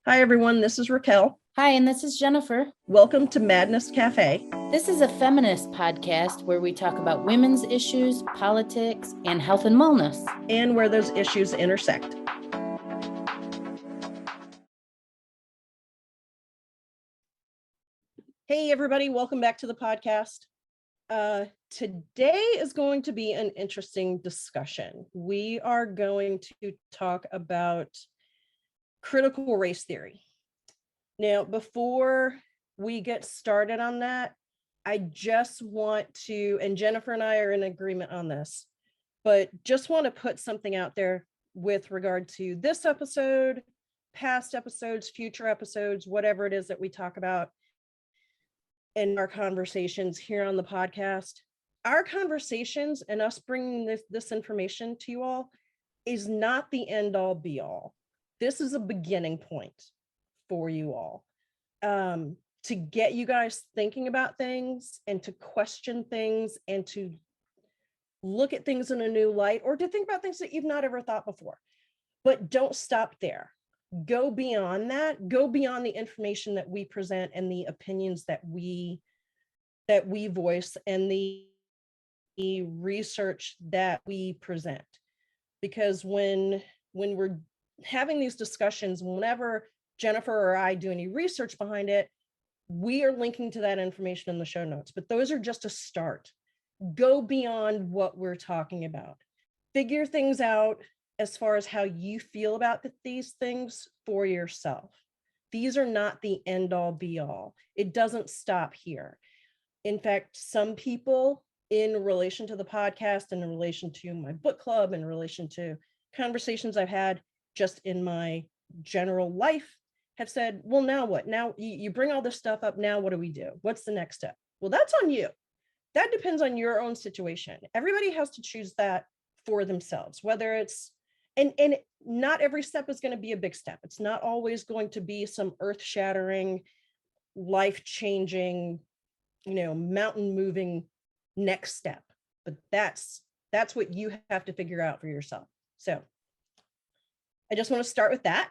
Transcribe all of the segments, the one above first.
Hi, everyone. This is Raquel. Hi, and this is Jennifer. Welcome to Madness Cafe. This is a feminist podcast where we talk about women's issues, politics, and health and wellness. And where those issues intersect. Hey, everybody. Welcome back to the podcast. Today is going to be an interesting discussion. We are going to talk about critical race theory. Now, before we get started on that, I just want to, and Jennifer and I are in agreement on this, but just want to put something out there with regard to this episode, past episodes, future episodes, whatever it is that we talk about in our conversations here on the podcast. Our conversations and us bringing this information to you all is not the end all be all. This is a beginning point for you all, to get you guys thinking about things and to question things and to look at things in a new light, or to think about things that you've not ever thought before. But don't stop there. Go beyond that. Go beyond the information that we present and the opinions that we voice and the research that we present. Because when we're having these discussions, whenever Jennifer or I do any research behind it, we are linking to that information in the show notes, but those are just a start. Go beyond what we're talking about. Figure things out as far as how you feel about these things for yourself. These are not the end all be all. It doesn't stop here. In fact, some people, in relation to the podcast and in relation to my book club, in relation to conversations I've had just in my general life, have said, well, now what? Now you bring all this stuff up. Now what do we do? What's the next step? Well, that's on you. That depends on your own situation. Everybody has to choose that for themselves, whether it's, and not every step is going to be a big step. It's not always going to be some earth-shattering, life-changing, mountain moving next step. But that's what you have to figure out for yourself. So I just want to start with that.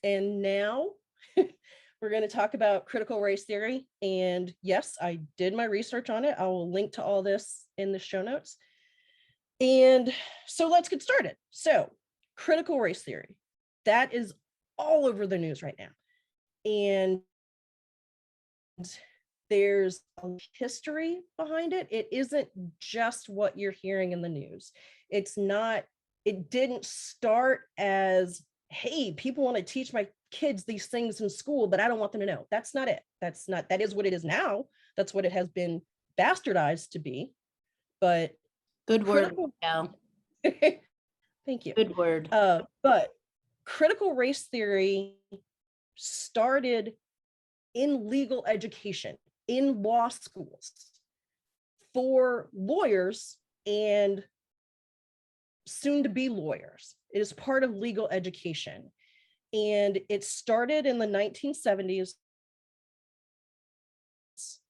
And now we're going to talk about critical race theory. And yes, I did my research on it. I will link to all this in the show notes. And so let's get started. So critical race theory, that is all over the news right now. And there's a history behind it. It isn't just what you're hearing in the news. It didn't start as, hey, people want to teach my kids these things in school, but I don't want them to know. That's not it. That is what it is now. That's what it has been bastardized to be. But good word, Raquel. Thank you. Good word. But critical race theory started in legal education, in law schools, for lawyers and soon to be lawyers. It is part of legal education. And it started in the 1970s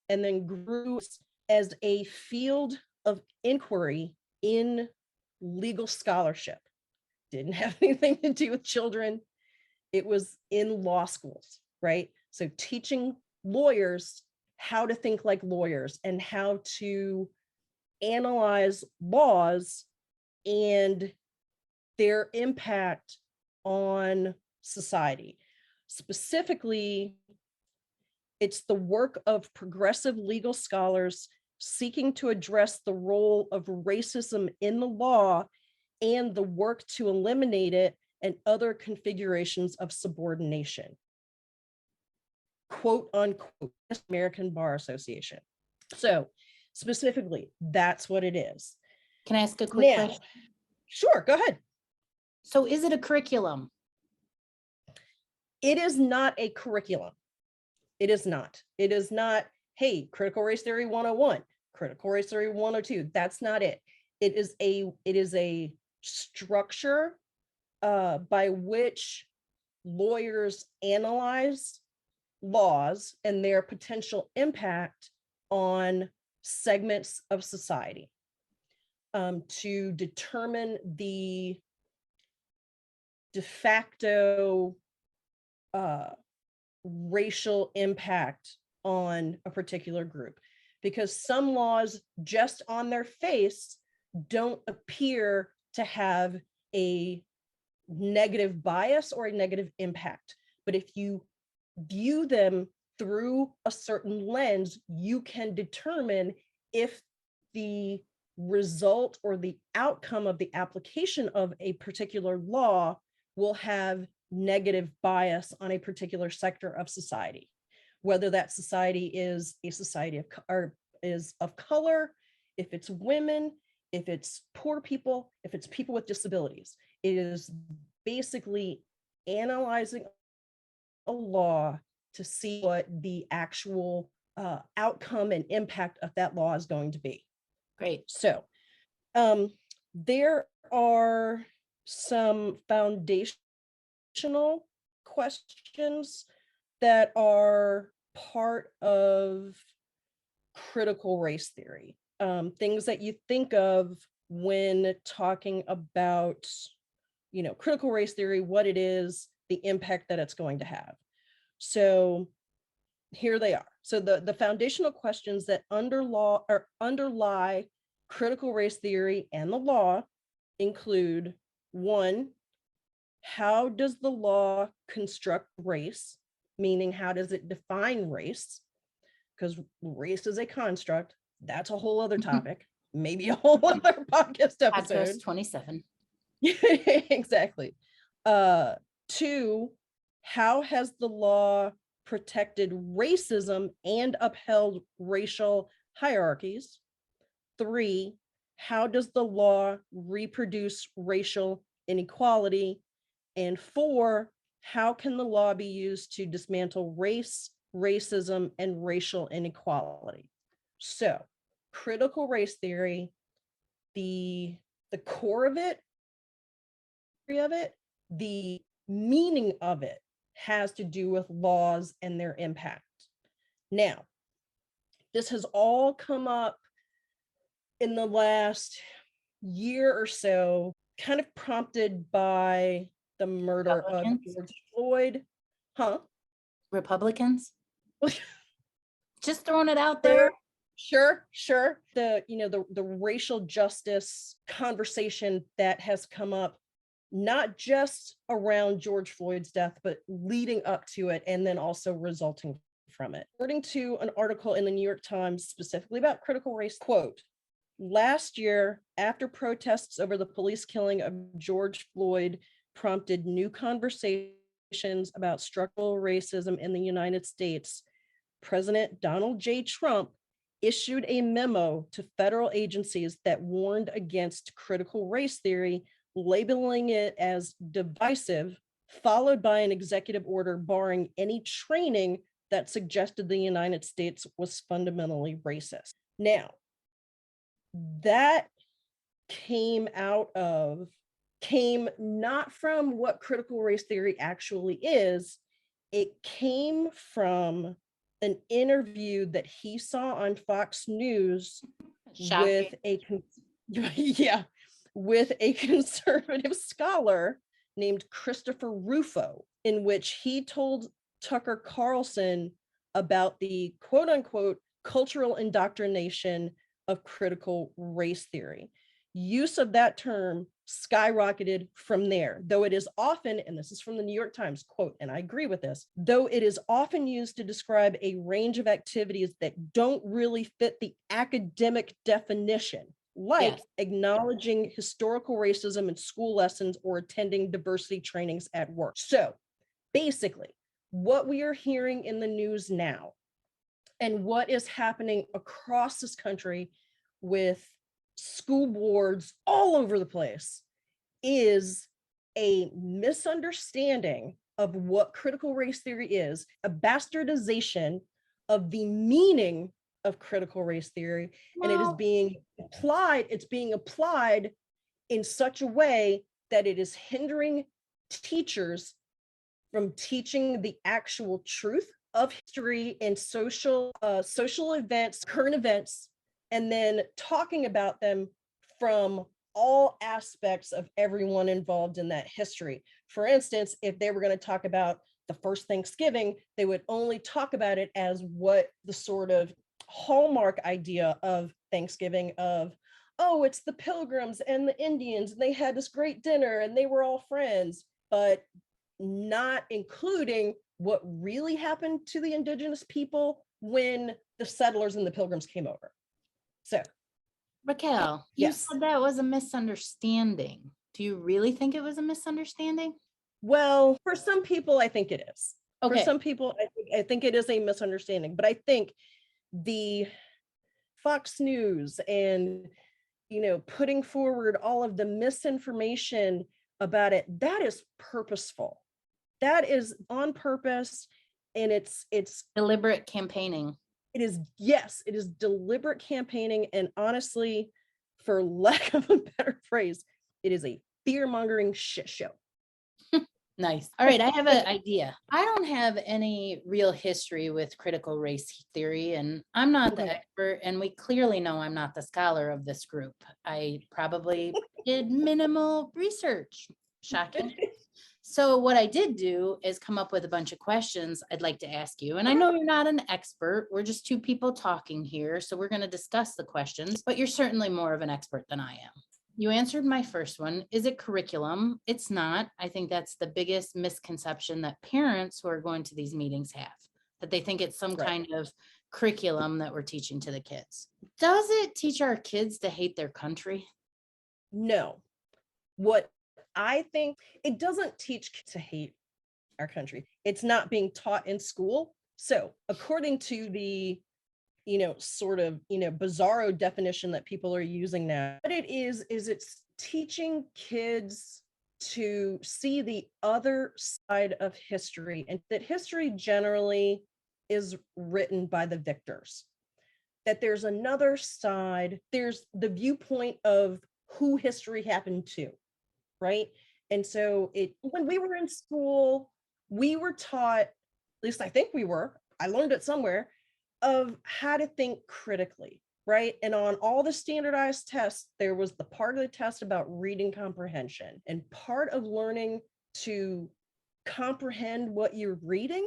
and then grew as a field of inquiry in legal scholarship. Didn't have anything to do with children. It was in law schools, right? So teaching lawyers how to think like lawyers and how to analyze laws and their impact on society. Specifically, it's the work of progressive legal scholars seeking to address the role of racism in the law and the work to eliminate it and other configurations of subordination. Quote unquote, American Bar Association. So specifically, that's what it is. Can I ask a quick question? Sure, go ahead. So is it a curriculum? It is not a curriculum. It is not. It is not, hey, critical race theory 101, critical race theory 102. That's not it. It is a structure by which lawyers analyze laws and their potential impact on segments of society, to determine the de facto racial impact on a particular group, because some laws just on their face don't appear to have a negative bias or a negative impact. But if you view them through a certain lens, you can determine if the result or the outcome of the application of a particular law will have negative bias on a particular sector of society, whether that society is a society of or is of color, if it's women, if it's poor people, if it's people with disabilities. It is basically analyzing a law to see what the actual outcome and impact of that law is going to be. Great. So there are some foundational questions that are part of critical race theory, things that you think of when talking about, critical race theory, what it is, the impact that it's going to have. So here they are. So the foundational questions that underlie critical race theory and the law include: one, how does the law construct race? Meaning, how does it define race? Because race is a construct. That's a whole other topic, maybe a whole other podcast episode. Podcast 27. Exactly. Two, how has the law protected racism and upheld racial hierarchies? Three, how does the law reproduce racial inequality? And four, how can the law be used to dismantle race, racism, and racial inequality? So, critical race theory, the core of it, the meaning of it has to do with laws and their impact. Now, this has all come up in the last year or so, kind of prompted by the murder of George Floyd. Republicans? Just throwing it out there. Sure. The racial justice conversation that has come up, not just around George Floyd's death, but leading up to it, and then also resulting from it. According to an article in the New York Times specifically about critical race, quote, last year, after protests over the police killing of George Floyd prompted new conversations about structural racism in the United States, President Donald J. Trump issued a memo to federal agencies that warned against critical race theory, labeling it as divisive, followed by an executive order barring any training that suggested the United States was fundamentally racist. Now, that came not from what critical race theory actually is. It came from an interview that he saw on Fox News with a conservative scholar named Christopher Rufo, in which he told Tucker Carlson about the quote unquote cultural indoctrination of critical race theory. Use of that term skyrocketed from there, though it is often, and this is from the New York Times, quote, and I agree with this, though it is often used to describe a range of activities that don't really fit the academic definition, like acknowledging historical racism in school lessons or attending diversity trainings at work. So basically, what we are hearing in the news now and what is happening across this country with school boards all over the place is a misunderstanding of what critical race theory is, a bastardization of the meaning of critical race theory, and it is being applied in such a way that it is hindering teachers from teaching the actual truth of history and social events, current events, and then talking about them from all aspects of everyone involved in that history. For instance, if they were going to talk about the first Thanksgiving, they would only talk about it as what the sort of hallmark idea of Thanksgiving of, oh, it's the Pilgrims and the Indians, and they had this great dinner and they were all friends, but not including what really happened to the indigenous people when the settlers and the Pilgrims came over. So, Raquel, you yes. said that was a misunderstanding. Do you really think it was a misunderstanding? Well, for some people, I think it is. Okay. For some people, I think it is a misunderstanding, but I think the Fox News and, putting forward all of the misinformation about it, that is purposeful. That is on purpose. And it's Deliberate campaigning. Yes, it is deliberate campaigning. And honestly, for lack of a better phrase, it is a fear-mongering shit show. Nice. All right, I have an idea. I don't have any real history with critical race theory, and I'm not the expert, and we clearly know I'm not the scholar of this group. I probably did minimal research. Shocking. So what I did do is come up with a bunch of questions I'd like to ask you. And I know you're not an expert. We're just two people talking here. So we're going to discuss the questions, but you're certainly more of an expert than I am. You answered my first one. Is it curriculum? It's not. I think that's the biggest misconception that parents who are going to these meetings have, that they think it's some kind of curriculum that we're teaching to the kids. Does it teach our kids to hate their country? No. What I think, it doesn't teach kids to hate our country. It's not being taught in school. So according to the sort of, bizarro definition that people are using now, what it is it's teaching kids to see the other side of history, and that history generally is written by the victors, that there's another side, there's the viewpoint of who history happened to, right? And so when we were in school, we were taught, at least I think I learned it somewhere, of how to think critically, right? And on all the standardized tests, there was the part of the test about reading comprehension. And part of learning to comprehend what you're reading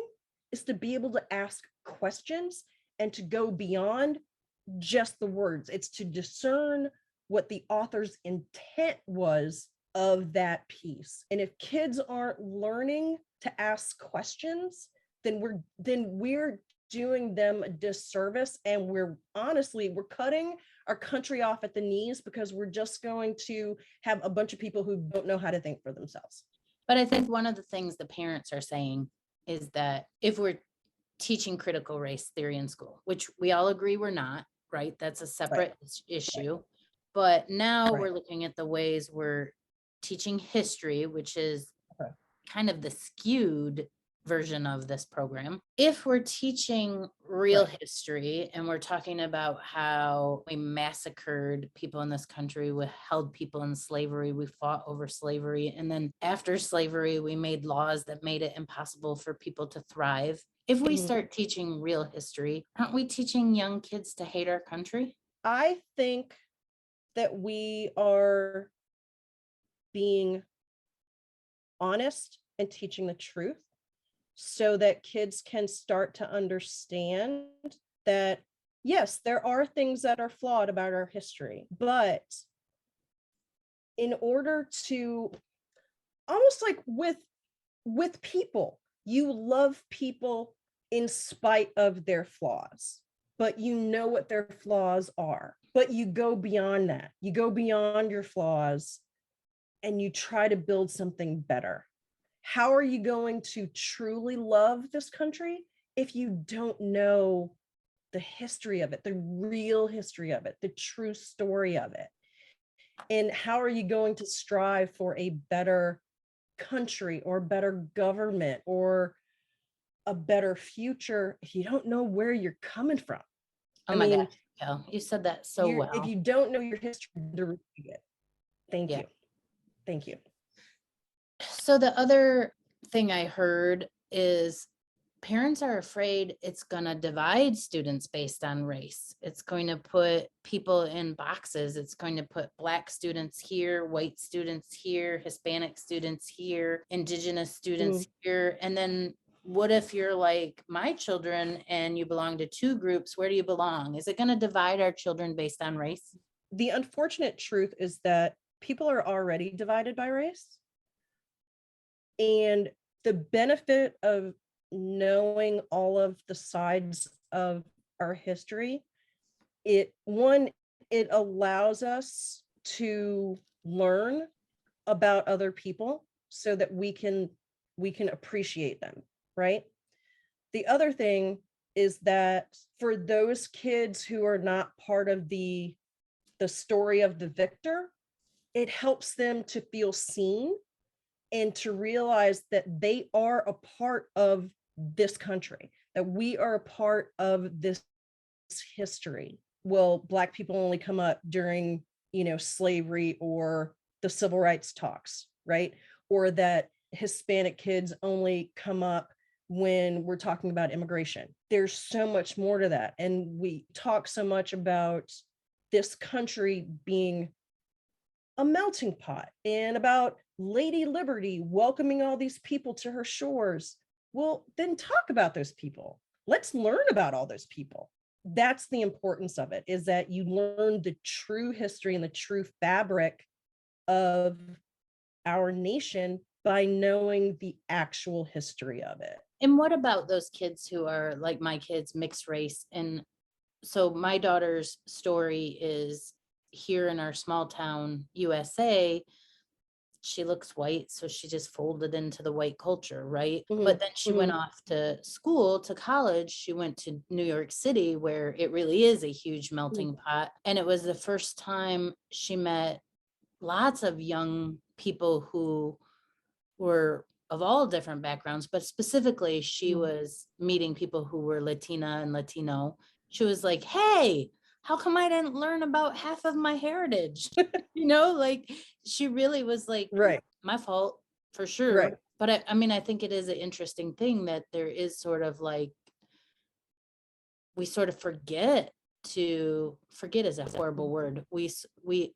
is to be able to ask questions and to go beyond just the words. It's to discern what the author's intent was of that piece. And if kids aren't learning to ask questions, then we're doing them a disservice, and we're cutting our country off at the knees, because we're just going to have a bunch of people who don't know how to think for themselves. But I think one of the things the parents are saying is that if we're teaching critical race theory in school, which we all agree we're not, right? That's a separate issue. But now we're looking at the ways we're teaching history, which is kind of the skewed version of this program. If we're teaching real history and we're talking about how we massacred people in this country, we held people in slavery, we fought over slavery, and then after slavery, we made laws that made it impossible for people to thrive. If we start teaching real history, aren't we teaching young kids to hate our country? I think that we are being honest and teaching the truth, so that kids can start to understand that, yes, there are things that are flawed about our history, but in order to, almost like with people, you love people in spite of their flaws, but you know what their flaws are, but you go beyond that. You go beyond your flaws and you try to build something better. How are you going to truly love this country if you don't know the history of it, the real history of it, the true story of it? And how are you going to strive for a better country or better government or a better future if you don't know where you're coming from? Oh my gosh, Raquel, you said that so well. If you don't know your history, to repeat it. Thank you. Thank you. So the other thing I heard is parents are afraid it's going to divide students based on race. It's going to put people in boxes. It's going to put Black students here, white students here, Hispanic students here, Indigenous students here. And then what if you're like my children and you belong to two groups? Where do you belong? Is it going to divide our children based on race? The unfortunate truth is that people are already divided by race. And the benefit of knowing all of the sides of our history, it allows us to learn about other people so that we can appreciate them, right? The other thing is that for those kids who are not part of the story of the victor, it helps them to feel seen and to realize that they are a part of this country, that we are a part of this history. Well, Black people only come up during, slavery or the civil rights talks, right? Or that Hispanic kids only come up when we're talking about immigration. There's so much more to that. And we talk so much about this country being a melting pot and about Lady Liberty welcoming all these people to her shores. Well, then talk about those people. Let's learn about all those people. That's the importance of it, is that you learn the true history and the true fabric of our nation by knowing the actual history of it. And what about those kids who are like my kids, mixed race? And so my daughter's story is here in our small town, USA. She looks white, so she just folded into the white culture, right? But then she went off to school, to college. She went to New York City, where it really is a huge melting pot. And it was the first time she met lots of young people who were of all different backgrounds, but specifically she was meeting people who were Latina and Latino. She was like, hey, how come I didn't learn about half of my heritage? Like she really was like, Right. my fault for sure. Right. But I think it is an interesting thing that there is sort of like, we sort of forget is a horrible word. We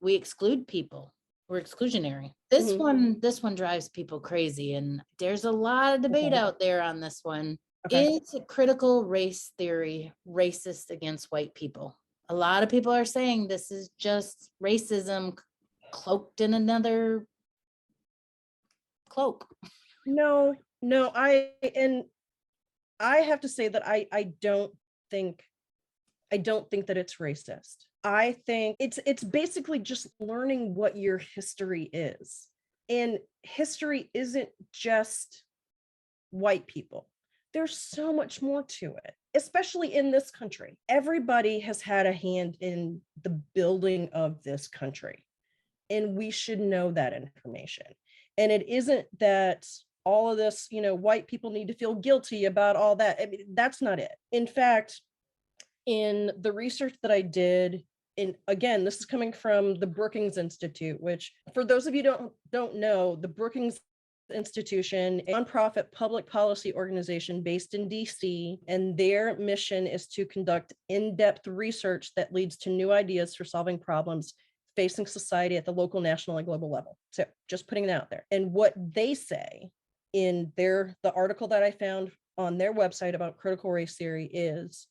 exclude people. We're exclusionary. This one drives people crazy. And there's a lot of debate out there on this one. Is critical race theory racist against white people? A lot of people are saying this is just racism cloaked in another cloak. No, I have to say that I don't think that it's racist. I think it's basically just learning what your history is. And history isn't just white people. There's so much more to it, especially in this country. Everybody has had a hand in the building of this country, and we should know that information. And it isn't that all of this, white people need to feel guilty about all that. I mean, that's not it. In fact, in the research that I did, and again, this is coming from the Brookings Institute, which for those of you don't know, the Brookings Institution, a nonprofit public policy organization based in DC, and their mission is to conduct in-depth research that leads to new ideas for solving problems facing society at the local, national, and global level. So just putting it out there. And what they say in the article that I found on their website about critical race theory is,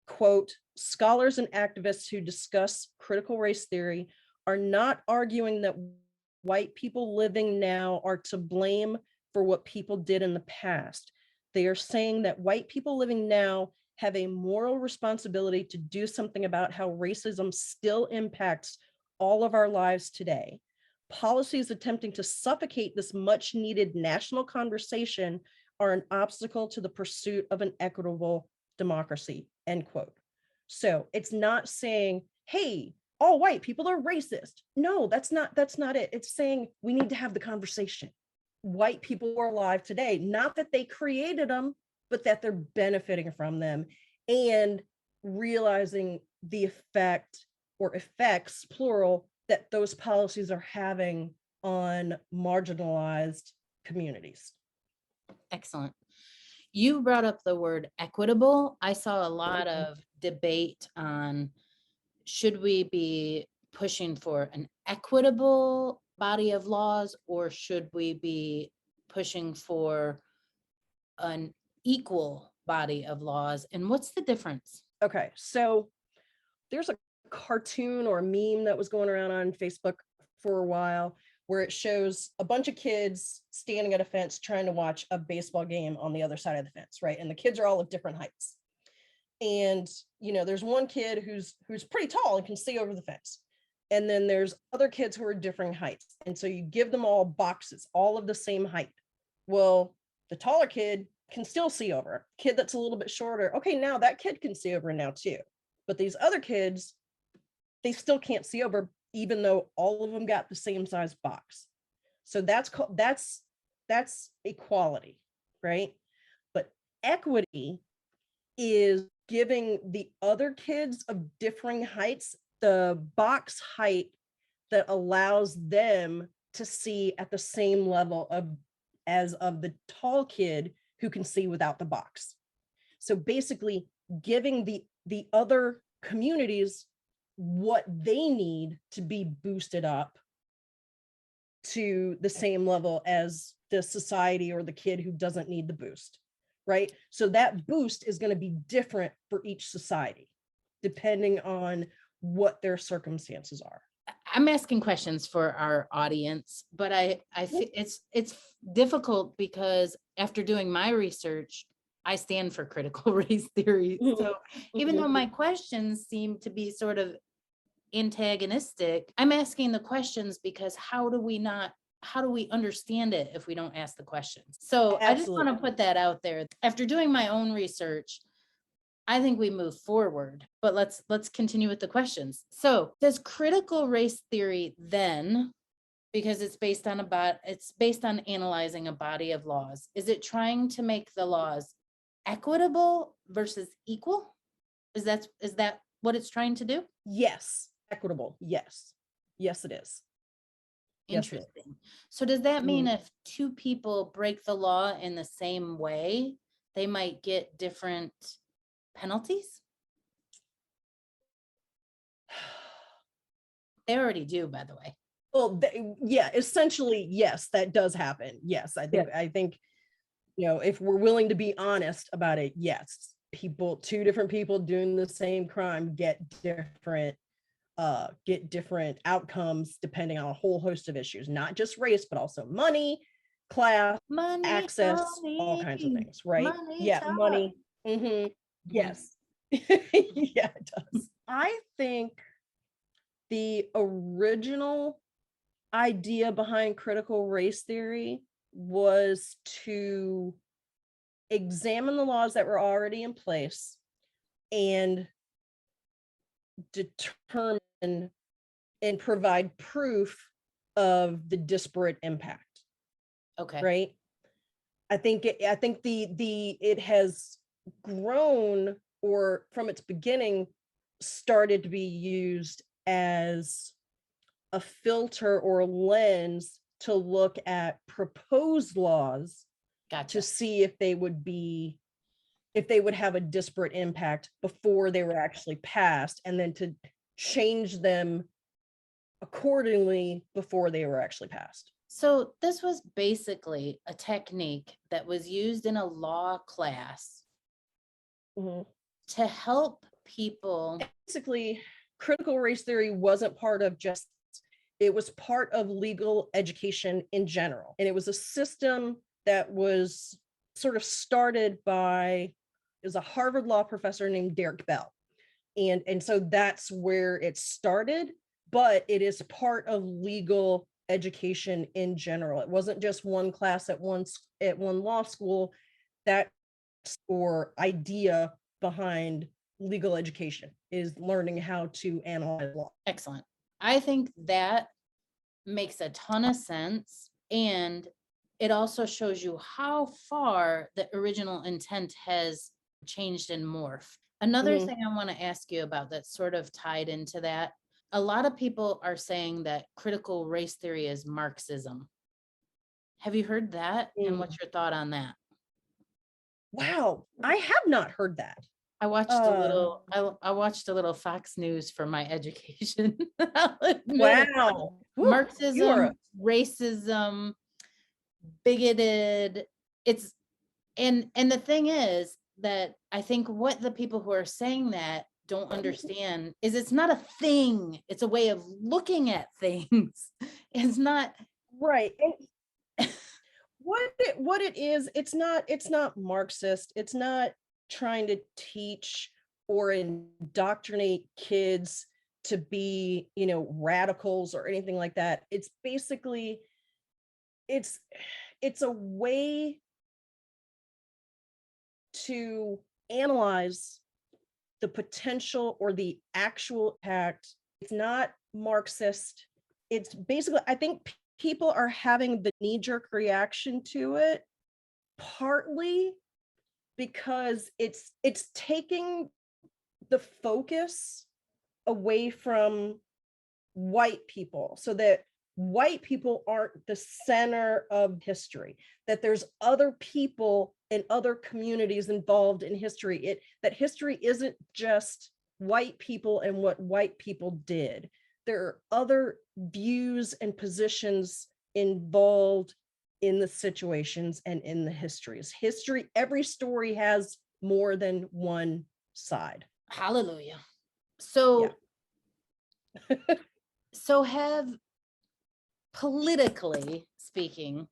quote, scholars and activists who discuss critical race theory are not arguing that white people living now are to blame for what people did in the past. They are saying that white people living now have a moral responsibility to do something about how racism still impacts all of our lives today. Policies attempting to suffocate this much needed national conversation are an obstacle to the pursuit of an equitable democracy, end quote. So it's not saying, hey, all white people are racist. No, that's not it. It's saying we need to have the conversation. White people are alive today, not that they created them, but that they're benefiting from them, and realizing the effect, or effects, plural, that those policies are having on marginalized communities. Excellent. You brought up the word equitable. I saw a lot of debate on, should we be pushing for an equitable body of laws, or should we be pushing for an equal body of laws? And what's the difference? Okay, so there's a cartoon or a meme that was going around on Facebook for a while where it shows a bunch of kids standing at a fence trying to watch a baseball game on the other side of the fence, right? And the kids are all of different heights. And there's one kid who's pretty tall and can see over the fence. And then there's other kids who are different heights. And so you give them all boxes, all of the same height. Well, the taller kid can still see over. Kid that's a little bit shorter, okay, now that kid can see over now too. But these other kids, they still can't see over, even though all of them got the same size box. So that's equality, right? But equity is giving the other kids of differing heights the box height that allows them to see at the same level as of the tall kid who can see without the box. So basically giving the other communities what they need to be boosted up to the same level as the society or the kid who doesn't need the boost, right? So that boost is going to be different for each society, depending on what their circumstances are. I'm asking questions for our audience, but I feel it's difficult because after doing my research, I stand for critical race theory. So even though my questions seem to be sort of antagonistic, I'm asking the questions because how do we understand it if we don't ask the questions? So I just want to put that out there. After doing my own research, I think we move forward, but let's continue with the questions. So does critical race theory then, because it's based on analyzing a body of laws, is it trying to make the laws equitable versus equal? Is that what it's trying to do? Yes. Equitable. Yes. Yes, it is. Interesting. So does that mean if two people break the law in the same way, they might get different penalties? They already do, by the way. Well, yeah, essentially, yes, that does happen. Yes, I think, if we're willing to be honest about it, yes, two different people doing the same crime get different outcomes depending on a whole host of issues, not just race, but also money, class, access, all kinds of things, right? Money. Yes. Yeah, it does. I think the original idea behind critical race theory was to examine the laws that were already in place and determine and provide proof of the disparate impact. Okay. Right. I think it has grown, or from its beginning started to be used as a filter or lens to look at proposed laws. Gotcha. To see if they would have a disparate impact before they were actually passed, and then to change them accordingly before they were actually passed. So this was basically a technique that was used in a law class to help people. Basically, critical race theory wasn't part of just, it was part of legal education in general. And it was a system that was sort of started by, it was a Harvard law professor named Derek Bell. And so that's where it started, but it is part of legal education in general. It wasn't just one class at one law school. That or idea behind legal education is learning how to analyze law. Excellent. I think that makes a ton of sense. And it also shows you how far the original intent has changed and morphed. Another thing I want to ask you about that's sort of tied into that. A lot of people are saying that critical race theory is Marxism. Have you heard that? And what's your thought on that? Wow, I have not heard that. I watched I watched a little Fox News for my education. Wow. Marxism, racism, bigoted. It's And the thing is that I think what the people who are saying that don't understand is it's not a thing. It's a way of looking at things. It's not Right. And what it is, it's not Marxist. It's not trying to teach or indoctrinate kids to be, radicals or anything like that. It's basically it's it's a way to analyze the potential or the actual impact. It's not Marxist. It's basically, I think people are having the knee-jerk reaction to it, partly because it's taking the focus away from white people, so that white people aren't the center of history, that there's other people and other communities involved in history, that history isn't just white people and what white people did. There are other views and positions involved in the situations and in the histories. Every story has more than one side. hallelujah. So so have, politically speaking,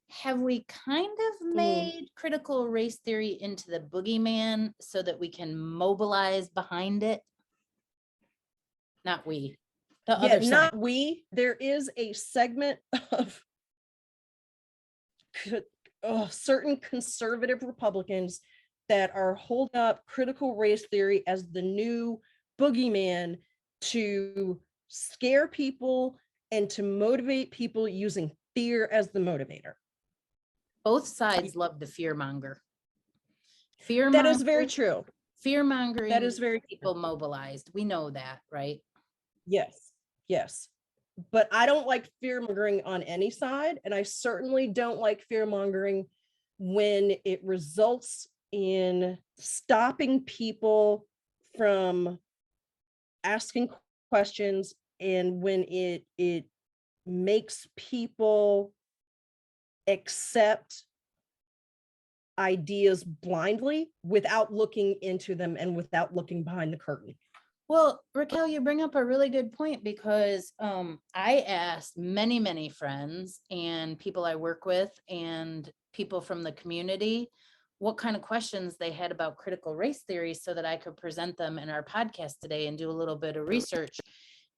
have we kind of made critical race theory into the boogeyman so that we can mobilize behind it? Not we, the other side. Not we. There is a segment of certain conservative Republicans that are holding up critical race theory as the new boogeyman to scare people and to motivate people using fear as the motivator. Both sides love the fear monger. That is very true. Fear mongering. That is very people mobilized. We know that, right? Yes. But I don't like fear mongering on any side. And I certainly don't like fear mongering when it results in stopping people from asking questions, and when it makes people accept ideas blindly without looking into them and without looking behind the curtain. Well, Raquel, you bring up a really good point, because I asked many friends and people I work with and people from the community what kind of questions they had about critical race theory so that I could present them in our podcast today and do a little bit of research.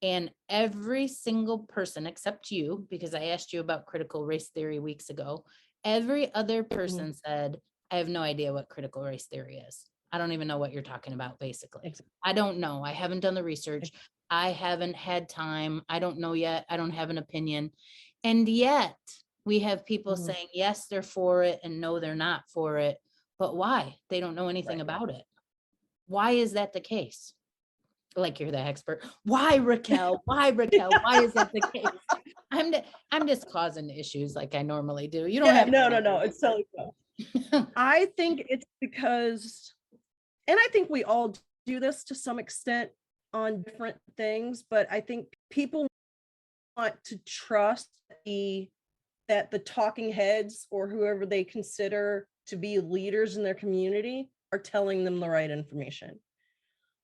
And every single person except you, because I asked you about critical race theory weeks ago, every other person said, I have no idea what critical race theory is. I don't even know what you're talking about, basically. Exactly. I don't know. I haven't done the research. I haven't had time. I don't know yet. I don't have an opinion. And yet we have people saying, yes, they're for it, and no, they're not for it. But why? They don't know anything about it. Why is that the case? Like, you're the expert. Why, Raquel? Why, Raquel? Why is that the case? I'm just causing issues like I normally do. You don't have no. It's totally fun. I think it's because, and I think we all do this to some extent on different things, but I think people want to trust that the talking heads or whoever they consider to be leaders in their community are telling them the right information.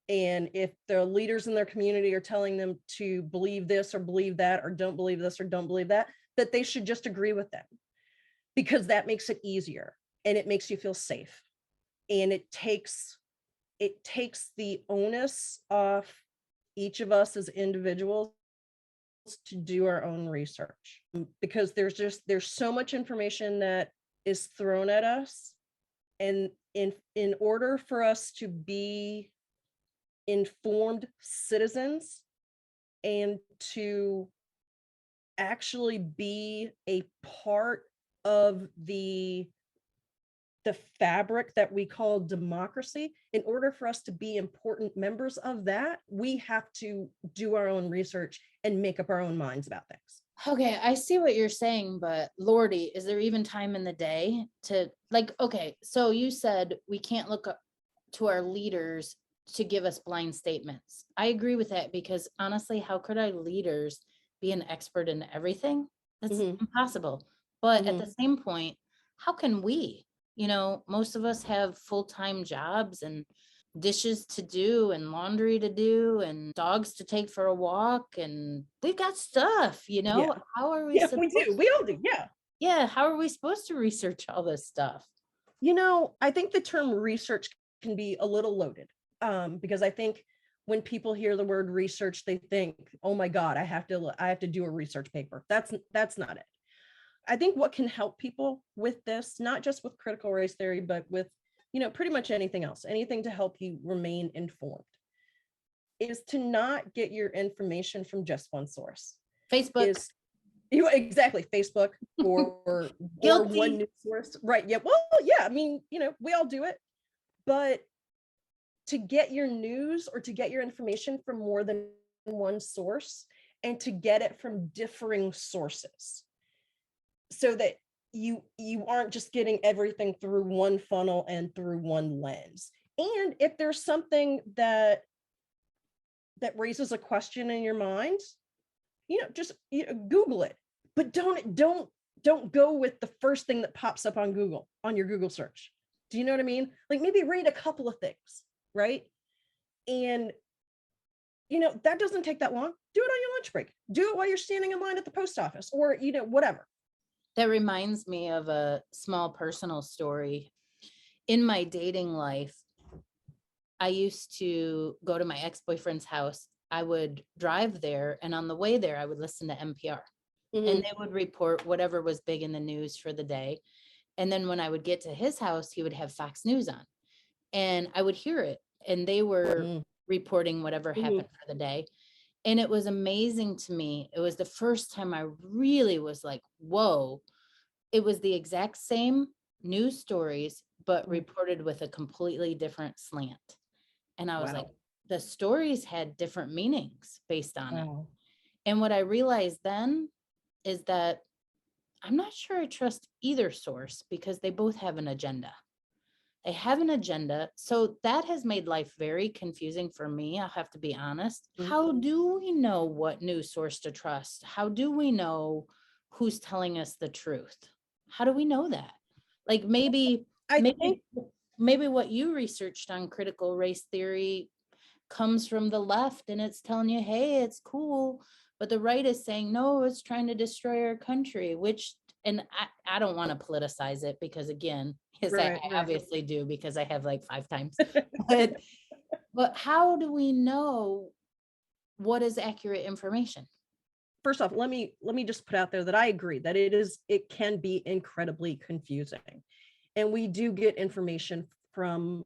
And if the leaders in their community are telling them to believe this or believe that, or don't believe this or don't believe that, that they should just agree with them, because that makes it easier and it makes you feel safe. And it takes the onus off each of us as individuals to do our own research, because there's so much information that is thrown at us. And in order for us to be informed citizens and to actually be a part of the fabric that we call democracy, in order for us to be important members of that, we have to do our own research and make up our own minds about things. Okay, I see what you're saying, but Lordy, is there even time in the day to, like, okay, so you said we can't look up to our leaders to give us blind statements. I agree with that, because honestly, how could our leaders be an expert in everything? That's impossible. But at the same point, how can we? Most of us have full-time jobs and dishes to do and laundry to do and dogs to take for a walk, and we've got stuff, Yeah. how are we Yeah, we supposed do. We all do. Yeah. yeah, how are we supposed to research all this stuff? I think the term research can be a little loaded, because I think when people hear the word research, they think, oh my God, I have to do a research paper. That's not it. I think what can help people with this, not just with critical race theory, but with, pretty much anything else, anything to help you remain informed, is to not get your information from just one source. Facebook. Exactly, Facebook or one Guilty. news source. Right. Yeah. Well, yeah. I mean, we all do it, but to get your news or to get your information from more than one source, and to get it from differing sources, so that you aren't just getting everything through one funnel and through one lens. And if there's something that raises a question in your mind, just Google it, but don't go with the first thing that pops up on Google, on your Google search. Do you know what I mean? Like, maybe read a couple of things, right? And that doesn't take that long. Do it on your lunch break. Do it while you're standing in line at the post office, or whatever. That reminds me of a small personal story. In my dating life, I used to go to my ex-boyfriend's house. I would drive there, and on the way there, I would listen to NPR. And they would report whatever was big in the news for the day. And then when I would get to his house, he would have Fox News on, and I would hear it. And they were reporting whatever happened for the day. And it was amazing to me. It was the first time I really was like, whoa. It was the exact same news stories, but reported with a completely different slant. And I was like, the stories had different meanings based on it. And what I realized then is that I'm not sure I trust either source, because they both have an agenda. They have an agenda. So that has made life very confusing for me. I'll have to be honest. How do we know what news source to trust? How do we know who's telling us the truth? How do we know that? Like, maybe what you researched on critical race theory comes from the left, and it's telling you, hey, it's cool. But the right is saying, no, it's trying to destroy our country, and I don't want to politicize it, because again, yes, I obviously do, because I have like 5 times. But how do we know what is accurate information? First off, let me just put out there that I agree that it can be incredibly confusing. And we do get information from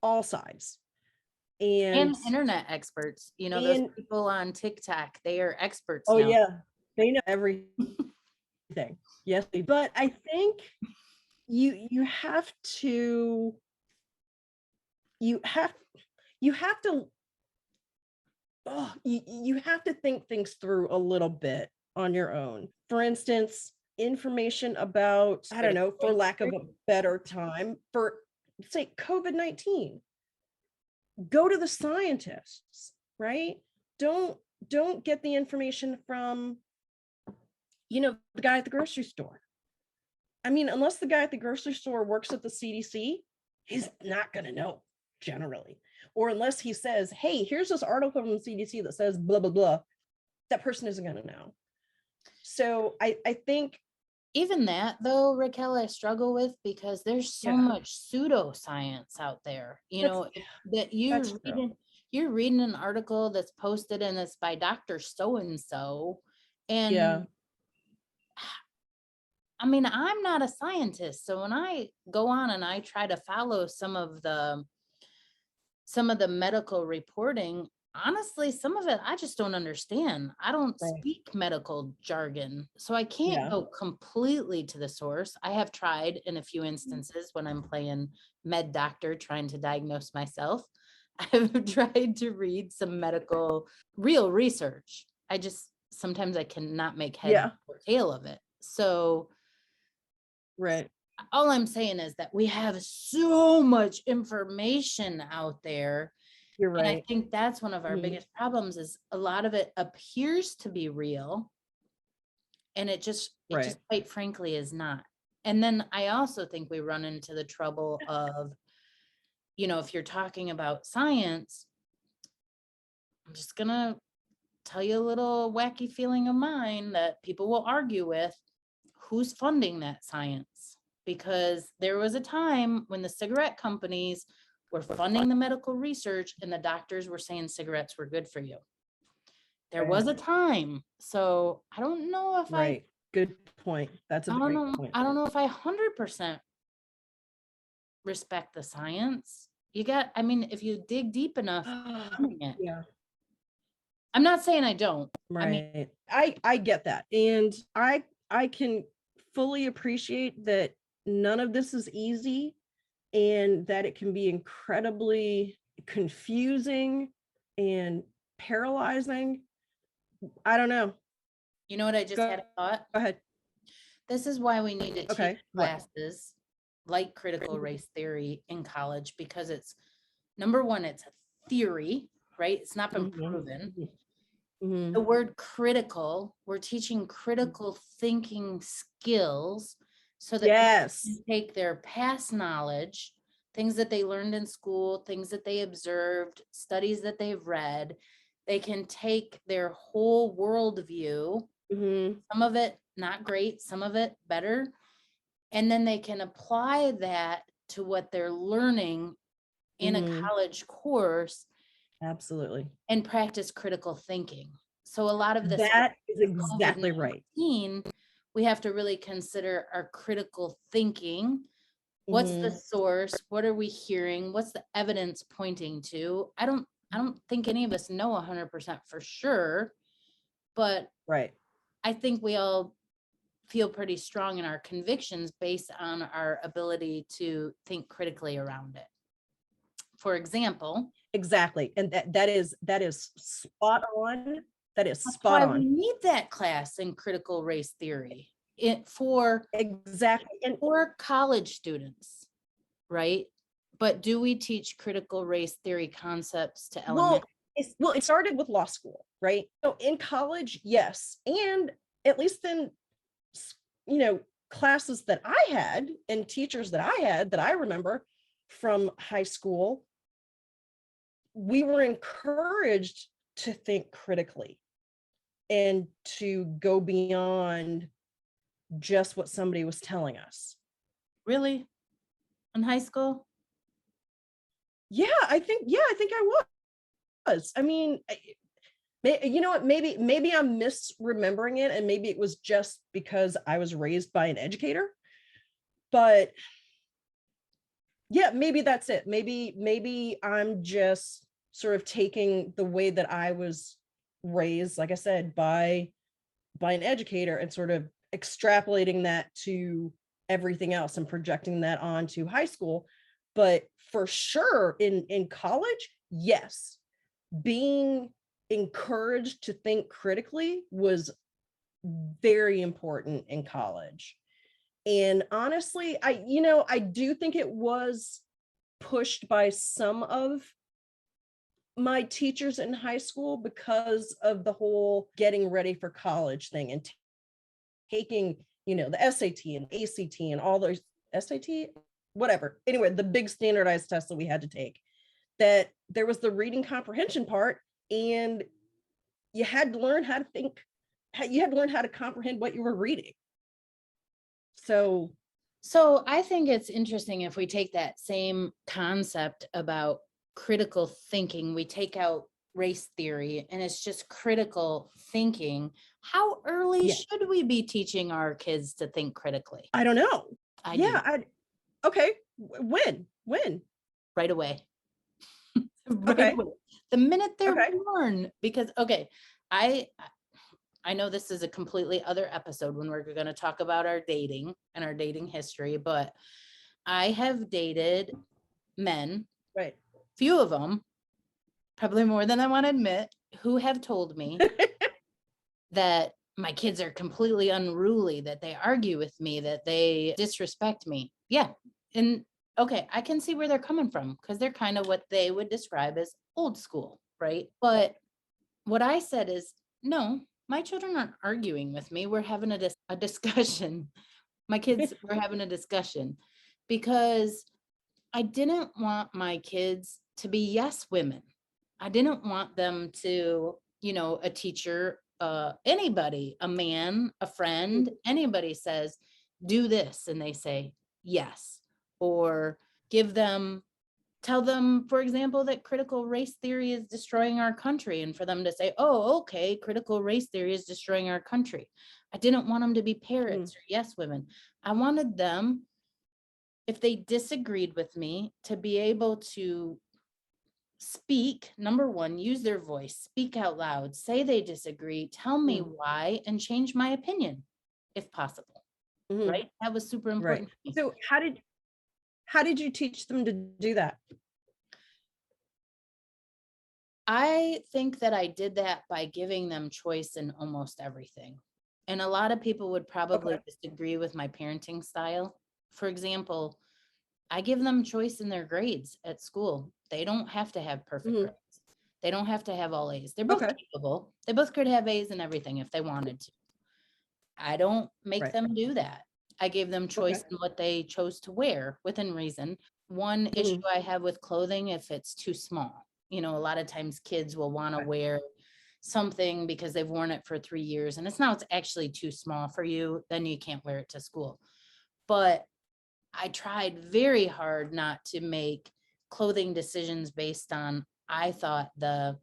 all sides. And internet experts, those people on TikTok, they are experts. Oh now. Yeah, they know everything. Yes, but I think you have to you have to think things through a little bit on your own. For instance, information about, I don't know, for lack of a better time, for say COVID-19, go to the scientists, right? Don't get the information from the guy at the grocery store. I mean, unless the guy at the grocery store works at the CDC, he's not going to know generally. Or unless he says, hey, here's this article from the CDC that says blah, blah, blah, that person isn't going to know. So I think even that, though, Raquel, I struggle with, because there's so much pseudoscience out there, that you're reading an article that's posted and it's by Dr. So-and-so. And I mean, I'm not a scientist. So when I go on and I try to follow some of the medical reporting, honestly, some of it I just don't understand. I don't speak medical jargon, so I can't go completely to the source. I have tried in a few instances when I'm playing med doctor trying to diagnose myself. I've tried to read some medical real research. Sometimes I cannot make head or tail of it. So all I'm saying is that we have so much information out there. You're right. And I think that's one of our biggest problems, is a lot of it appears to be real. And it just quite frankly is not. And then I also think we run into the trouble of, if you're talking about science, I'm just going to tell you a little wacky feeling of mine that people will argue with. Who's funding that science? Because there was a time when the cigarette companies were funding the medical research and the doctors were saying cigarettes were good for you. There was a time. So I don't know if Right. Good point. That's a great point. I don't know if I 100% respect the science. If you dig deep enough, it. Yeah. I'm not saying I don't. Right. I get that. And I can fully appreciate that none of this is easy and that it can be incredibly confusing and paralyzing. I don't know. You know what I just had a thought? Go ahead. This is why we need to Okay. teach classes like critical race theory in college, because it's, number one, it's a theory, right? It's not been proven. The word critical, we're teaching critical thinking skills so that yes, people can take their past knowledge, things that they learned in school, things that they observed, studies that they've read. They can take their whole worldview, some of it not great, some of it better, and then they can apply that to what they're learning in a college course. Absolutely. And practice critical thinking. So a lot of this, that is exactly right. We have to really consider our critical thinking. What's the source? What are we hearing? What's the evidence pointing to? I don't think any of us know 100% for sure, but right. I think we all feel pretty strong in our convictions based on our ability to think critically around it. For example. Exactly. And that is spot on. That is That's spot why on. we need that class in critical race theory for exactly and for college students, right? But do we teach critical race theory concepts to elementary? Well, it started with law school, right? So in college, yes, and at least in classes that I had and teachers that I had that I remember from high school, we were encouraged to think critically and to go beyond just what somebody was telling us. Really? In high school? Yeah, I think I was. I mean, you know what, maybe I'm misremembering it, and maybe it was just because I was raised by an educator, but yeah, maybe that's it. Maybe I'm just sort of taking the way that I was raised, like I said, by an educator, and sort of extrapolating that to everything else and projecting that onto high school. But for sure in college, yes, being encouraged to think critically was very important in college. And honestly, I do think it was pushed by some of my teachers in high school because of the whole getting ready for college thing and taking, the SAT and ACT and all those SAT, whatever. Anyway, the big standardized tests that we had to take, that there was the reading comprehension part, and you had to learn how to think, you had to learn how to comprehend what you were reading. So I think it's interesting if we take that same concept about critical thinking, we take out race theory and it's just critical thinking. How early should we be teaching our kids to think critically? I don't know. Okay. When? Right away. Right away. The minute they're born, because I know this is a completely other episode when we're going to talk about our dating and our dating history, but I have dated men, right? Few of them, probably more than I want to admit, who have told me that my kids are completely unruly, that they argue with me, that they disrespect me. Yeah. And I can see where they're coming from, because they're kind of what they would describe as old school, right? But what I said is, no, my children aren't arguing with me. We're having a discussion. My kids were having a discussion because I didn't want my kids to be yes women. I didn't want them to, a teacher, anybody, a man, a friend, anybody says, do this, and they say yes, or tell them, for example, that critical race theory is destroying our country, and for them to say, oh, okay, critical race theory is destroying our country. I didn't want them to be parrots or yes women. I wanted them, if they disagreed with me, to be able to speak, number one, use their voice, speak out loud, say they disagree, tell me why, and change my opinion if possible. Right? That was super important to me. So how did you teach them to do that? I think that I did that by giving them choice in almost everything. And a lot of people would probably disagree with my parenting style. For example, I give them choice in their grades at school. They don't have to have perfect grades. They don't have to have all A's. They're both capable. They both could have A's and everything if they wanted to. I don't make them do that. I gave them choice in what they chose to wear within reason. One issue I have with clothing, if it's too small, a lot of times kids will want to wear something because they've worn it for 3 years and it's actually too small for you, then you can't wear it to school. But I tried very hard not to make clothing decisions based on, I thought the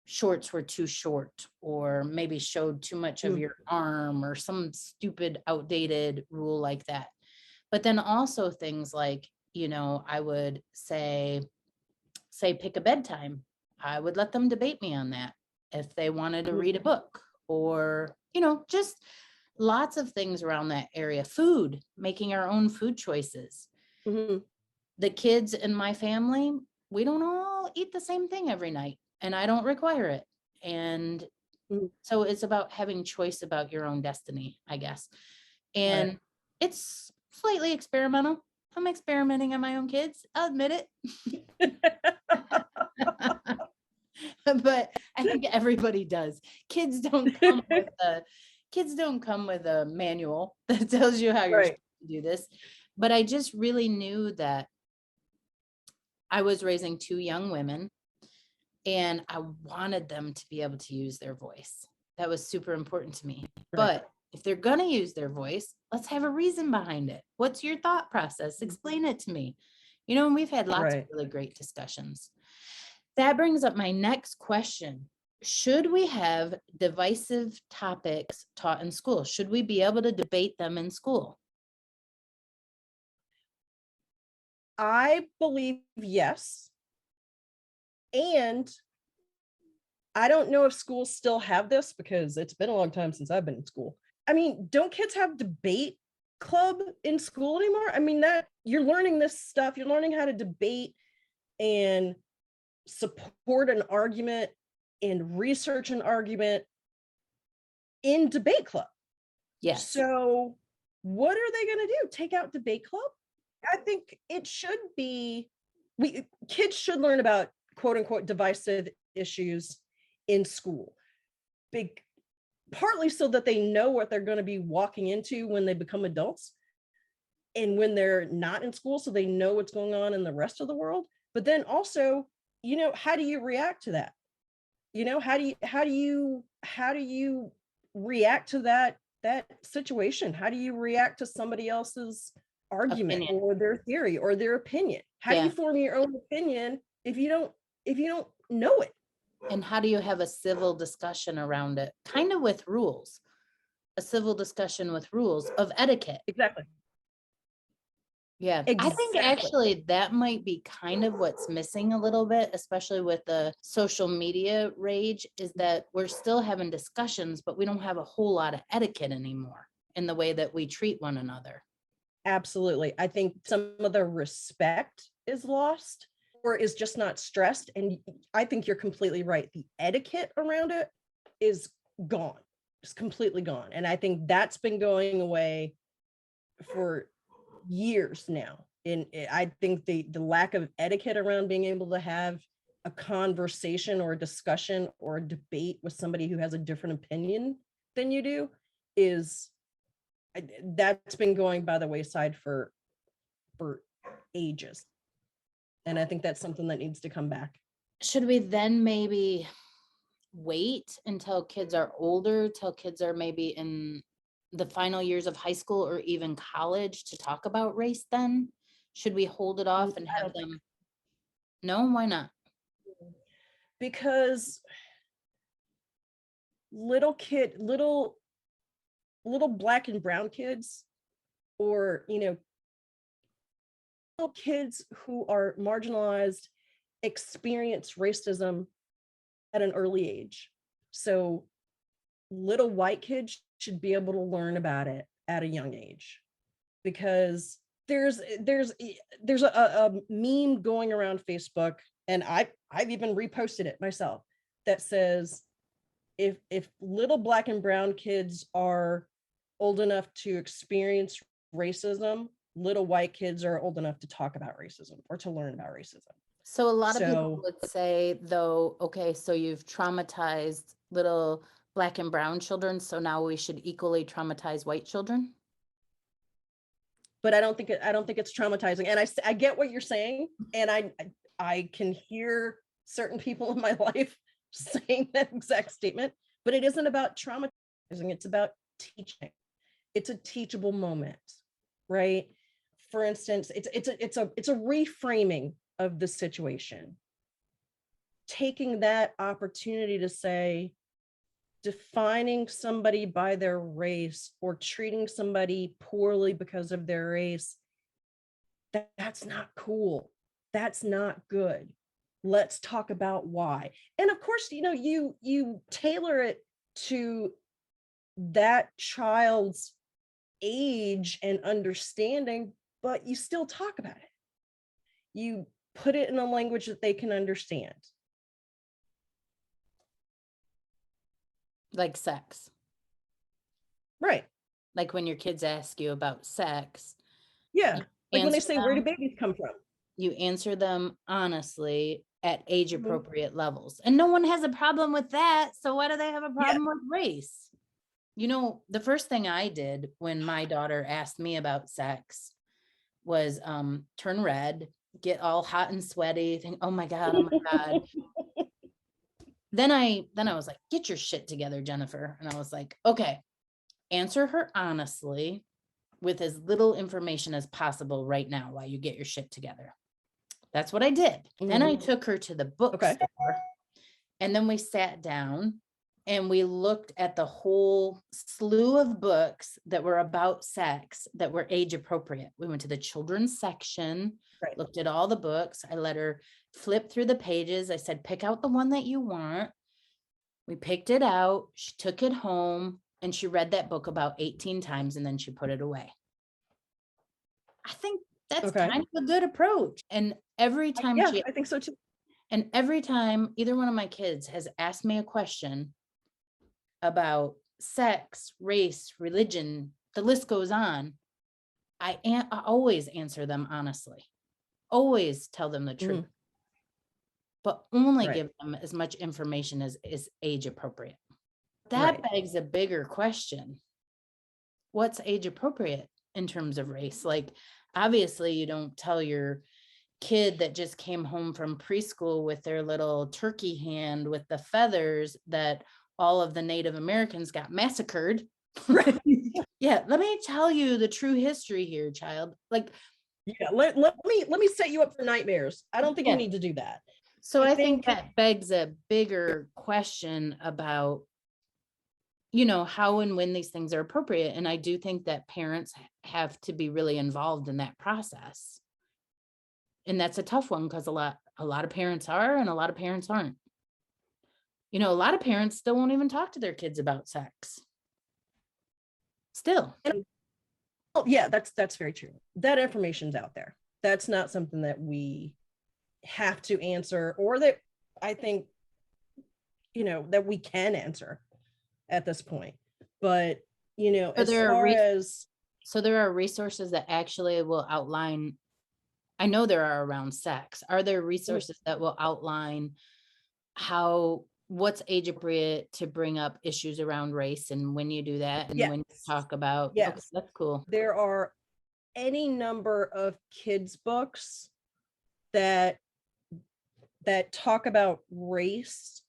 shorts were too short or maybe showed too much of your arm or some stupid outdated rule like that. But then also things like, I would say pick a bedtime. I would let them debate me on that if they wanted to read a book or, just lots of things around that area. Food, making our own food choices. The kids in my family, we don't all eat the same thing every night, and I don't require it. And so it's about having choice about your own destiny, I guess. And it's slightly experimental. I'm experimenting on my own kids. I'll admit it. But I think everybody does. Kids don't come with a manual that tells you how you're supposed to do this. But I just really knew that I was raising 2 young women and I wanted them to be able to use their voice. That was super important to me. But if they're going to use their voice, let's have a reason behind it. What's your thought process? Explain it to me. And we've had lots of really great discussions. That brings up my next question. Should we have divisive topics taught in school? Should we be able to debate them in school? I believe yes. And I don't know if schools still have this because it's been a long time since I've been in school. I mean, don't kids have debate club in school anymore? I mean, that you're learning this stuff, you're learning how to debate and support an argument and research an argument in debate club. Yes. So what are they going to do? Take out debate club? I think it should be, kids should learn about quote unquote divisive issues in school. Partly so that they know what they're going to be walking into when they become adults and when they're not in school, so they know what's going on in the rest of the world. But then also, how do you react to that? How do you react to that situation? How do you react to somebody else's argument or their theory or their opinion? How do you form your own opinion if you don't know it? And how do you have a civil discussion around it? Kind of with rules, a civil discussion with rules of etiquette. Exactly. Yeah, I think actually that might be kind of what's missing a little bit, especially with the social media rage, is that we're still having discussions, but we don't have a whole lot of etiquette anymore in the way that we treat one another. Absolutely. I think some of the respect is lost or is just not stressed. And I think you're completely right. The etiquette around it is gone. It's completely gone. And I think that's been going away for years now. And I think the lack of etiquette around being able to have a conversation or a discussion or a debate with somebody who has a different opinion than you do is that's been going by the wayside for ages. And I think that's something that needs to come back. Should we then maybe wait until kids are older, till kids are maybe in the final years of high school or even college to talk about race then? Should we hold it off and have them? No, why not? Because little black and brown kids, or, little kids who are marginalized experience racism at an early age. So little white kids should be able to learn about it at a young age, because there's a meme going around Facebook, and I've even reposted it myself, that says if little black and brown kids are old enough to experience racism, little white kids are old enough to talk about racism or to learn about racism. So a lot of people would say, though, okay, so you've traumatized little black and brown children, so now we should equally traumatize white children. But I don't think it's traumatizing. And I get what you're saying, and I can hear certain people in my life saying that exact statement, but it isn't about traumatizing, it's about teaching. It's a teachable moment, right? For instance, it's a reframing of the situation. Taking that opportunity to say, defining somebody by their race or treating somebody poorly because of their race, that's not cool. That's not good. Let's talk about why. And of course, you tailor it to that child's age and understanding, but you still talk about it. You put it in a language that they can understand. Like sex. Right. Like when your kids ask you about sex. Yeah. Like when they say, where do babies come from? You answer them honestly at age appropriate levels. And no one has a problem with that. So why do they have a problem with race? The first thing I did when my daughter asked me about sex was turn red, get all hot and sweaty, think, oh my God. Then I was like, get your shit together, Jennifer. And I was like, okay, answer her honestly with as little information as possible right now while you get your shit together. That's what I did. Then I took her to the bookstore, and then we sat down and we looked at the whole slew of books that were about sex that were age appropriate. We went to the children's section, looked at all the books. I let her flip through the pages. I said, pick out the one that you want. We picked it out. She took it home and she read that book about 18 times and then she put it away. I think that's kind of a good approach. And every time I think so too. And every time either one of my kids has asked me a question about sex, race, religion, the list goes on, I always answer them honestly, always tell them the truth, but only give them as much information as is age appropriate. That begs a bigger question. What's age appropriate in terms of race? Like, obviously you don't tell your kid that just came home from preschool with their little turkey hand with the feathers that all of the Native Americans got massacred. Yeah, let me tell you the true history here, child. Like, yeah, let me set you up for nightmares. I don't think you need to do that. So I think that begs a bigger question about, how and when these things are appropriate. And I do think that parents have to be really involved in that process. And that's a tough one because a lot of parents are and a lot of parents aren't. A lot of parents still won't even talk to their kids about sex. Still. Oh, yeah, that's very true. That information's out there. That's not something that we have to answer, or that I think, that we can answer at this point. But, so there are resources that actually will outline, I know there are around sex. Are there resources that will outline how what's age appropriate to bring up issues around race and when you do that and when you Yes. talk about, okay, Yes. that's cool. There are any number of kids' books that talk about race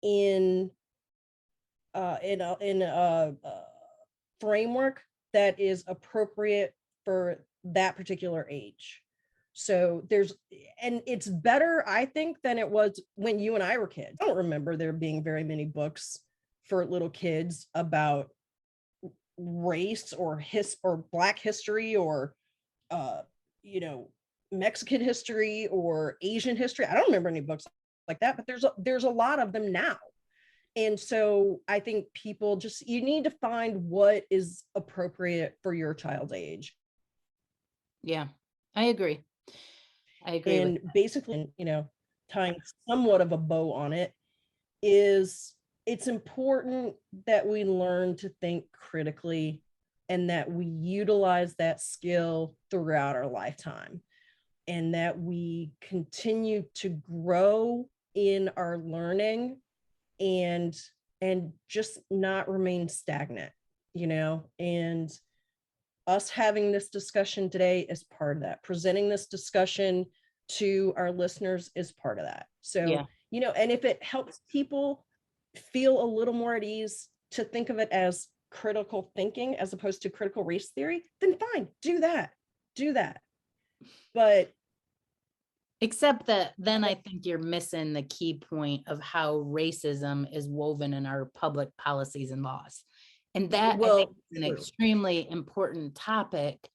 in a framework that is appropriate for that particular age. So and it's better, I think, than it was when you and I were kids. I don't remember there being very many books for little kids about race or Black history or you know, Mexican history or Asian history. I don't remember any books like that, but there's a lot of them now. And so I think people you need to find what is appropriate for your child's age. Yeah, I agree. And basically, tying somewhat of a bow on it is it's important that we learn to think critically and that we utilize that skill throughout our lifetime and that we continue to grow in our learning and just not remain stagnant, and us having this discussion today is part of that. Presenting this discussion to our listeners is part of that. So, and if it helps people feel a little more at ease to think of it as critical thinking as opposed to critical race theory, then fine, do that. But except that then I think you're missing the key point of how racism is woven in our public policies and laws. And that I think is an extremely important topic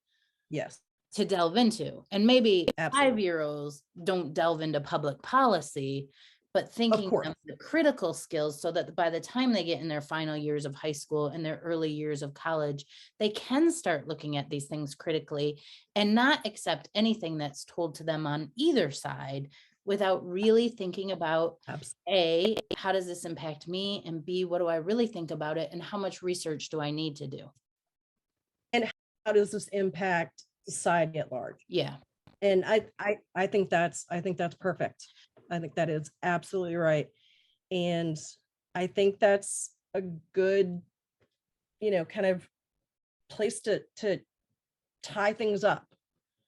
to delve into. And maybe 5-year-olds don't delve into public policy, but thinking of the critical skills so that by the time they get in their final years of high school and their early years of college, they can start looking at these things critically and not accept anything that's told to them on either side without really thinking about A, how does this impact me? And B, what do I really think about it? And how much research do I need to do? And how does this impact society at large? Yeah. And I think that's perfect. I think that is absolutely right. And I think that's a good, kind of place to tie things up.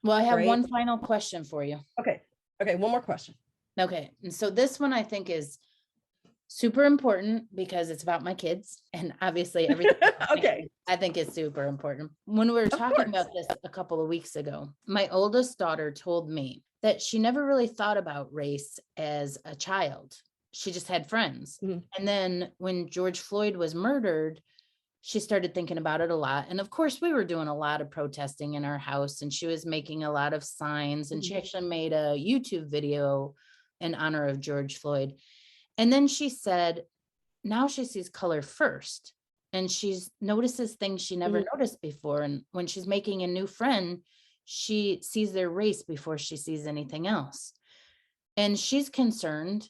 Well, I have one final question for you. Okay. One more question. Okay. And so this one I think is super important because it's about my kids and obviously everything I think is super important. When we were talking about this a couple of weeks ago, my oldest daughter told me that she never really thought about race as a child. She just had friends. And then when George Floyd was murdered, she started thinking about it a lot. And of course, we were doing a lot of protesting in our house and she was making a lot of signs. And she actually made a YouTube video in honor of George Floyd. And then she said, now she sees color first and she notices things she never noticed before. And when she's making a new friend, she sees their race before she sees anything else. And she's concerned,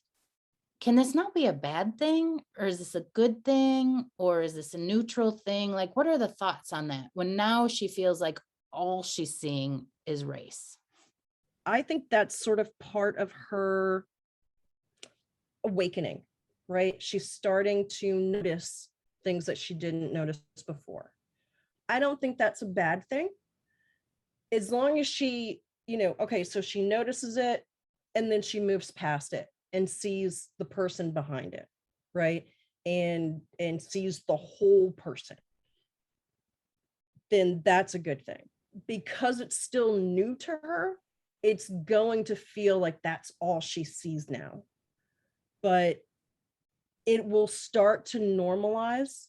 can this not be a bad thing? Or is this a good thing? Or is this a neutral thing? Like, what are the thoughts on that when now she feels like all she's seeing is race? I think that's sort of part of her awakening, right? She's starting to notice things that she didn't notice before. I don't think that's a bad thing. As long as she, so she notices it and then she moves past it and sees the person behind it, right? And sees the whole person, then that's a good thing. Because it's still new to her, it's going to feel like that's all she sees now. But it will start to normalize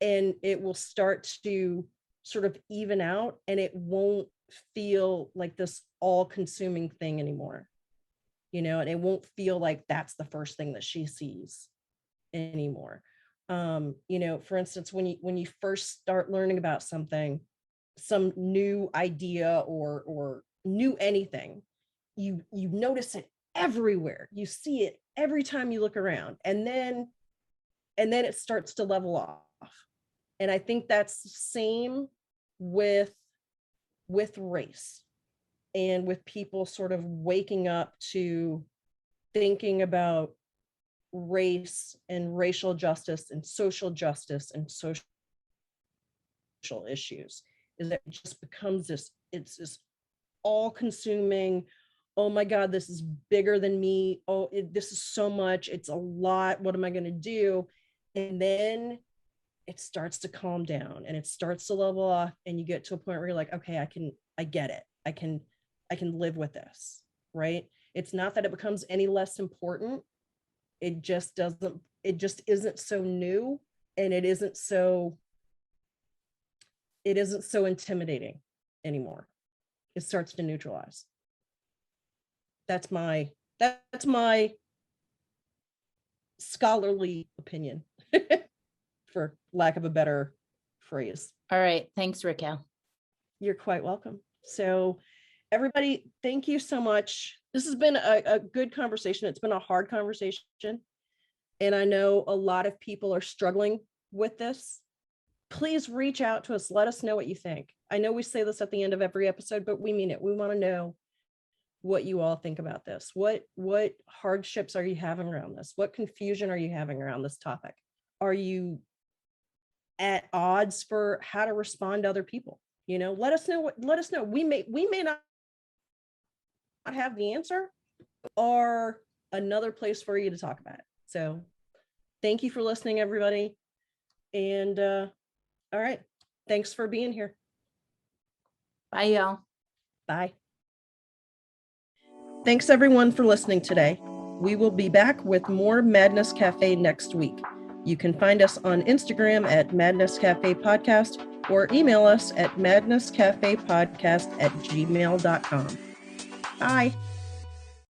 and it will start to sort of even out and it won't feel like this all-consuming thing anymore, and it won't feel like that's the first thing that she sees anymore. For instance, when you first start learning about something, some new idea or new anything, you notice it everywhere. You see it every time you look around, and then it starts to level off. And I think that's the same with race and with people sort of waking up to thinking about race and racial justice and social social issues is that it just becomes it's this all consuming, oh my God, this is bigger than me. Oh, this is so much. It's a lot. What am I going to do? And then it starts to calm down and it starts to level off, and you get to a point where you're like, okay, I get it. I can live with this, right? It's not that it becomes any less important. It just isn't so new, and it isn't so intimidating anymore. It starts to neutralize. That's my scholarly opinion, for lack of a better phrase. All right. Thanks, Raquel. You're quite welcome. So everybody, thank you so much. This has been a good conversation. It's been a hard conversation. And I know a lot of people are struggling with this. Please reach out to us. Let us know what you think. I know we say this at the end of every episode, but we mean it. We want to know what you all think about this. What hardships are you having around this? What confusion are you having around this topic? Are you at odds for how to respond to other people? Let us know. We may not have the answer, or another place for you to talk about it. So thank you for listening, everybody. And all right. Thanks for being here. Bye, y'all. Bye. Thanks everyone for listening today. We will be back with more Madness Cafe next week. You can find us on Instagram at Madness Cafe Podcast, or email us at madnesscafepodcast@gmail.com. Bye.